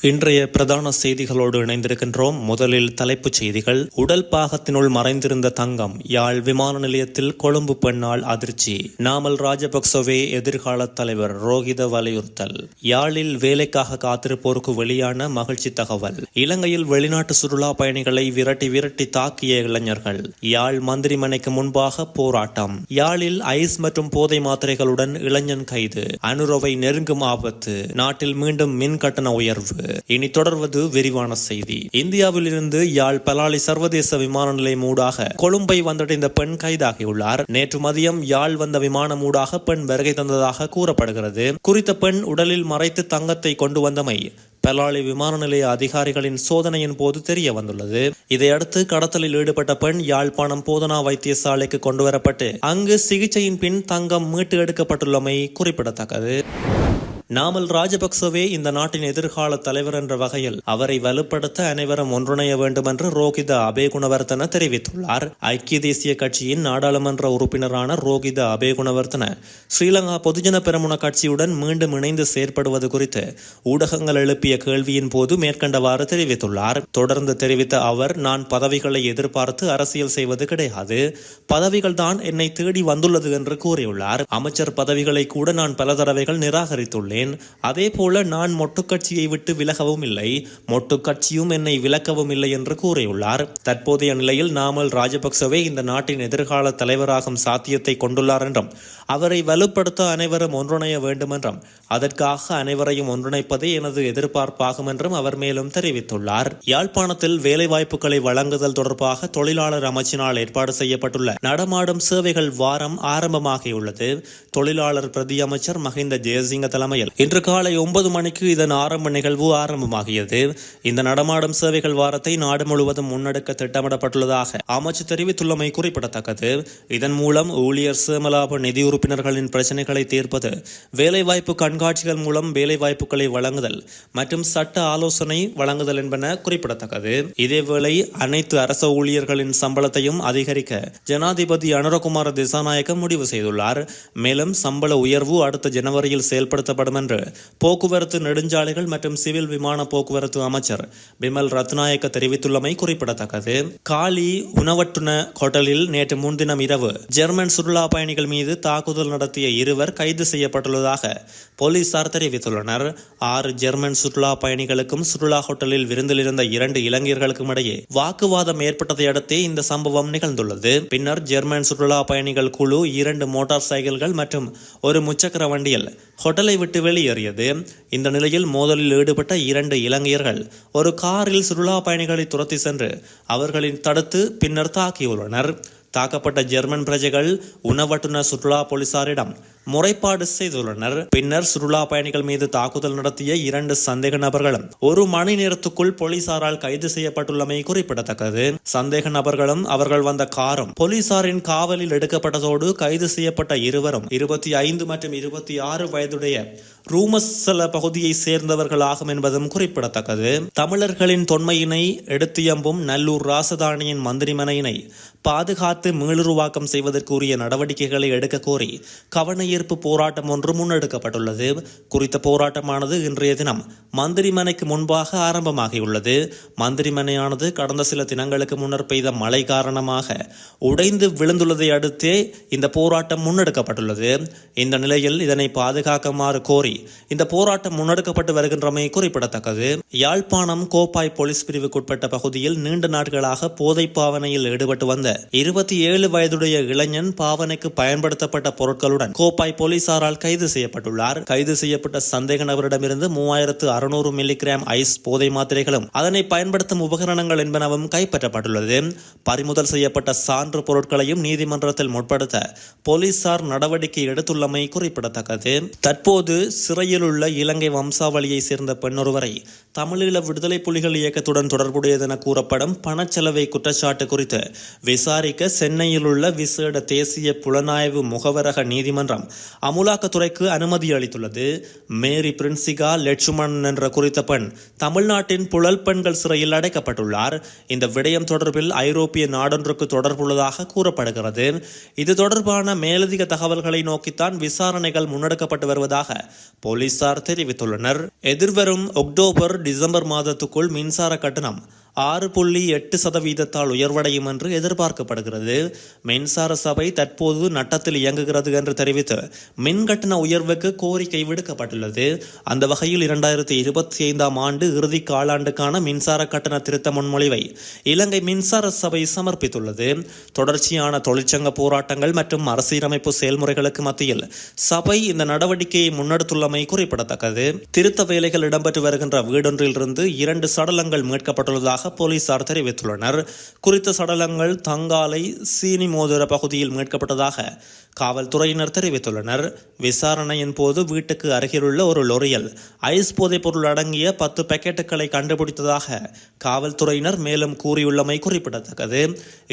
இன்றைய பிரதான செய்திகளோடு இணைந்திருக்கின்றோம். முதலில் தலைப்புச் செய்திகள். உடல் பாகத்தினுள் மறைந்திருந்த தங்கம். யாழ் விமான நிலையத்தில் கொழும்பு பெண்ணால் அதிர்ச்சி. நாமல் ராஜபக்சவே எதிர்கால தலைவர் ரோஹித வலியுறுத்தல். யாழில் வேலைக்காக காத்திருப்போருக்கு வெளியான மகிழ்ச்சி தகவல். இலங்கையில் வெளிநாட்டு சுற்றுலா பயணிகளை விரட்டி தாக்கிய இளைஞர்கள். யாழ் மந்திரிமனைக்கு முன்பாக போராட்டம். யாழில் ஐஸ் மற்றும் போதை மாத்திரைகளுடன் இளைஞன் கைது. அனுரவை நெருங்கும் ஆபத்து. நாட்டில் மீண்டும் மின் கட்டண உயர்வு. இனி தொடர்வது விரிவான செய்தி. இந்தியாவில் இருந்து யாழ் பலாலி சர்வதேச விமான நிலையம் ஊடாக கொழும்பை வந்தடைந்த பெண் கைதாகியுள்ளார். நேற்று மதியம் யாழ் வந்த விமானம் ஊடாக பெண் வருகை தந்ததாக கூறப்படுகிறது. குறித்த பெண் உடலில் மறைத்து தங்கத்தை கொண்டு வந்தமை பலாலி விமான நிலைய அதிகாரிகளின் சோதனையின் போது தெரிய வந்துள்ளது. இதையடுத்து கடத்தலில் ஈடுபட்ட பெண் யாழ்ப்பாணம் போதனா வைத்தியசாலைக்கு கொண்டுவரப்பட்டு அங்கு சிகிச்சையின் பின் தங்கம் மீட்டு எடுக்கப்பட்டுள்ளமை குறிப்பிடத்தக்கது. நாமல் ராஜபக்சவே இந்த நாட்டின் எதிர்கால தலைவர் என்ற வகையில் அவரை வலுப்படுத்த அனைவரும் ஒன்றிணைய வேண்டும் என்று ரோஹித அபேகுணவர்தன தெரிவித்துள்ளார். ஐக்கிய தேசிய கட்சியின் நாடாளுமன்ற உறுப்பினரான ரோஹித அபேகுணவர்தன ஸ்ரீலங்கா பொதுஜன பெரமுன கட்சியுடன் மீண்டும் இணைந்து செயற்படுவது குறித்து ஊடகங்கள் எழுப்பிய கேள்வியின் போது மேற்கண்டவாறு தெரிவித்துள்ளார். தொடர்ந்து தெரிவித்த அவர், நான் பதவிகளை எதிர்பார்த்து அரசியல் செய்வது கிடையாது, பதவிகள் தான் என்னை தேடி வந்துள்ளது என்று கூறியுள்ளார். அமைச்சர் பதவிகளை கூட நான் பல தடவைகள் நிராகரித்துள்ளேன். அதே போல நான் மொட்டு கட்சியை விட்டு விலகவும் இல்லை, மொட்டு கட்சியும் என்னை விலக்கவும் இல்லை என்று கூறியுள்ளார். தற்போதைய நிலையில் நாமல் ராஜபக்சவே இந்த நாட்டின் எதிர்கால தலைவராகும் சாத்தியத்தை கொண்டுள்ளார் என்றும் அவரை வலுப்படுத்த அனைவரும் ஒன்றிணைய வேண்டும் என்றும் அதற்காக அனைவரையும் ஒன்றிணைப்பதே எனது எதிர்பார்ப்பாகும் என்றும் அவர் மேலும் தெரிவித்துள்ளார். யாழ்ப்பாணத்தில் வேலைவாய்ப்புகளை வழங்குதல் தொடர்பாக தொழிலாளர் அமைச்சினால் ஏற்பாடு செய்யப்பட்டுள்ள நடமாடும் சேவைகள் வாரம் ஆரம்பமாகியுள்ளது. தொழிலாளர் பிரதி அமைச்சர் மஹிந்த ஜெயசிங்க தலைமையில் இன்று காலை 9 மணிக்கு இதன் ஆரம்ப நிகழ்வு ஆரம்பமாகியது. இந்த நடமாடும் சேவைகள் வாரத்தை நாடு முழுவதும் முன்னெடுக்க திட்டமிடப்பட்டுள்ளதாக அமைச்சு தெரிவித்துள்ளமை குறிப்பிடத்தக்கது. இதன் மூலம் ஊழியர் சேமலாப நிதி உறுப்பினர்களின் பிரச்சினைகளை தீர்ப்பது, வேலைவாய்ப்பு கண்காட்சிகள் மூலம் வேலைவாய்ப்புகளை வழங்குதல் மற்றும் சட்ட ஆலோசனை வழங்குதல் என்பன குறிப்பிடத்தக்கது. இதேவேளை அனைத்து அரச ஊழியர்களின் சம்பளத்தையும் அதிகரிக்க ஜனாதிபதி அனுரகுமார திசாநாயக்க முடிவு செய்துள்ளார். மேலும் சம்பள உயர்வு அடுத்த ஜனவரியில் செயல்படுத்தப்படும் என்று போக்குவரத்து நெடுஞ்சாலைகள் மற்றும் சிவில் விமான போக்குவரத்து அமைச்சர் பிமல் ரத்நாயக்க தெரிவித்துள்ளமை குறிப்பிடத்தக்கது. காலி உணவட்டுன ஹோட்டலில் நேற்று முன்தினம் இரவு ஜெர்மன் சுற்றுலா பயணிகள் மீது தாக்குதல் நடத்திய இருவர் கைது செய்யப்பட்டுள்ளதாக போலீசார் தெரிவித்துள்ளனர். 6 ஜெர்மன் சுற்றுலா பயணிகளுக்கும் சுற்றுலா ஹோட்டலில் விருந்தில் இருந்த 2 இளைஞர்களுக்கும் இடையே வாக்குவாதம் ஏற்பட்டதை அடுத்தே இந்த சம்பவம் நிகழ்ந்துள்ளது. பின்னர் ஜெர்மன் சுற்றுலா பயணிகள் குழு 2 மோட்டார் சைக்கிள்கள் மற்றும் ஒரு முச்சக்கர வண்டியில் ஹோட்டலை விட்டு வெளியேறியது. இந்த நிலையில் மோதலில் ஈடுபட்ட 2 இலங்கையர்கள் ஒரு காரில் சுற்றுலா பயணிகளை துரத்தி சென்று அவர்களின் தடுத்து பின்னர் தாக்கியுள்ளனர். தாக்கப்பட்ட ஜெர்மன் பிரஜைகள் உணவட்டுன சுற்றுலா போலீசாரிடம் முறைப்பாடு செய்துள்ளனர். பின்னர் சுற்றுலா பயணிகள் மீது தாக்குதல் நடத்திய 2 சந்தேக நபர்களும் 1 மணி நேரத்துக்குள் போலீசாரால் கைது செய்யப்பட்டுள்ளமை குறிப்பிடத்தக்கது. சந்தேக நபர்களும் அவர்கள் வந்த காரும் போலீசாரின் காவலில் எடுக்கப்பட்டதோடு கைது செய்யப்பட்ட இருவரும் 25 மற்றும் 26 வயதுடைய ரூமசல பகுதியை சேர்ந்தவர்கள் ஆகும் என்பதும் குறிப்பிடத்தக்கது. தமிழர்களின் தொன்மையினை எடுத்தியம்பும் நல்லூர் ராசதானியின் மந்திரிமனையினை பாதுகாத்து மீளுருவாக்கம் செய்வதற்குரிய நடவடிக்கைகளை எடுக்க கோரி கவனஈர்ப்பு போராட்டம் ஒன்று முன்னெடுக்கப்பட்டுள்ளது. குறித்த போராட்டமானது இன்றைய தினம் மந்திரிமனைக்கு முன்பாக ஆரம்பமாகியுள்ளது. மந்திரிமனையானது கடந்த சில தினங்களுக்கு முன்னர் பெய்த மழை காரணமாக உடைந்து விழுந்துள்ளதை அடுத்தே இந்த போராட்டம் முன்னெடுக்கப்பட்டுள்ளது. இந்த நிலையில் இதனை பாதுகாக்குமாறு கோரி இந்த போராட்டம் முன்னெடுக்கப்பட்டு வருகின்றமை குறிப்பிடத்தக்கது. யாழ்ப்பாணம் கோப்பாய் போலீஸ் பிரிவுக்குட்பட்ட பகுதியில் நீண்ட நாட்களாக போதை பாவனையில் ஈடுபட்டு வந்த 27 வயதுடைய இளைஞன் பாவனைக்கு பயன்படுத்தப்பட்ட பொருட்களுடன் கோப்பாய் போலீசாரால் கைது செய்யப்பட்டுள்ளார். கைது செய்யப்பட்ட சந்தேக நபரிடமிருந்து 3600 மில்லிகிராம் ஐஸ் போதை மாத்திரைகளும் அதனை பயன்படுத்தும் உபகரணங்கள் என்பனவும் கைப்பற்றப்பட்டுள்ளது. பறிமுதல் செய்யப்பட்ட சான்று பொருட்களையும் நீதிமன்றத்தில் முற்படுத்த போலீசார் நடவடிக்கை எடுத்துள்ளமை குறிப்பிடத்தக்கது. தற்போது சிறையில் உள்ள இலங்கை வம்சாவளியை சேர்ந்த பெண்ணொருவரை தமிழீழ விடுதலை புலிகள் இயக்கத்துடன் தொடர்புடையதென கூறப்படும் பணச்செலவை குற்றச்சாட்டு குறித்து விசாரிக்க சென்னையில் உள்ள விசேட தேசிய புலனாய்வு முகவரக நீதிமன்றம் அமுலாக்கத்துறைக்கு அனுமதி அளித்துள்ளது. மேரி பிரின்சிகா லட்சுமணன் என்ற குறித்த பெண் தமிழ்நாட்டின் புழல் பெண்கள் சிறையில் அடைக்கப்பட்டுள்ளார். இந்த விடயம் தொடர்பில் ஐரோப்பிய நாடொன்றுக்கு தொடர்புள்ளதாக கூறப்படுகிறது. இது தொடர்பான மேலதிக தகவல்களை நோக்கித்தான் விசாரணைகள் முன்னெடுக்கப்பட்டு வருவதாக போலீசார் தெரிவித்துள்ளனர். எதிர்வரும் அக்டோபர் டிசம்பர் மாதத்துக்குள் மின்சார கட்டணம் 6.8% உயர்வடையும் என்று எதிர்பார்க்கப்படுகிறது. மின்சார சபை தற்போது நட்டத்தில் இயங்குகிறது என்று தெரிவித்து மின் கட்டண உயர்வுக்கு கோரிக்கை விடுக்கப்பட்டுள்ளது. அந்த வகையில் 2025 ஆண்டு இறுதி காலாண்டுக்கான மின்சார கட்டண திருத்த முன்மொழிவை இலங்கை மின்சார சபை சமர்ப்பித்துள்ளது. தொடர்ச்சியான தொழிற்சங்க போராட்டங்கள் மற்றும் அரசியலமைப்பு செயல்முறைகளுக்கு மத்தியில் சபை இந்த நடவடிக்கையை முன்னெடுத்துள்ளமை குறிப்பிடத்தக்கது. திருத்த வேலைகள் இடம்பெற்று வருகின்ற வீடொன்றிலிருந்து 2 சடலங்கள் மீட்கப்பட்டுள்ளதாக போலீசார் தெரிவித்துள்ளனர். குறித்த சடலங்கள் தங்காலை சீனிமோதிர பகுதியில் மீட்கப்பட்டதாக காவல்துறையினர் தெரிவித்துள்ளனர். விசாரணையின் போது வீட்டுக்கு அருகிலுள்ள ஒரு லொரியில் ஐஸ் போதைப் பொருள் அடங்கிய 10 பாக்கெட்டுகளை கண்டுபிடித்ததாக காவல்துறையினர் மேலும் கூறியுள்ளமை குறிப்பிடத்தக்கது.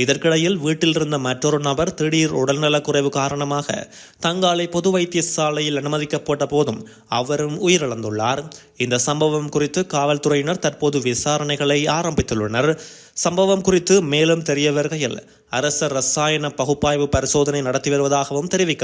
இதற்கிடையில் வீட்டில் இருந்த மற்றொரு நபர் திடீர் உடல்நலக்குறைவு காரணமாக தங்காலை பொது வைத்தியசாலையில் அனுமதிக்கப்பட்ட போதும் அவரும் உயிரிழந்துள்ளார். இந்த சம்பவம் குறித்து காவல்துறையினர் தற்போது விசாரணைகளை ஆரம்பித்துள்ளனர். சம்பவம் குறித்து மேலும் தெரிய வருகையில் அரச ரசாயன பகுப்பாய்வு பரிசோதனை நடத்தி வருவதாகவும் தெரிவிக்கப்பட்டது.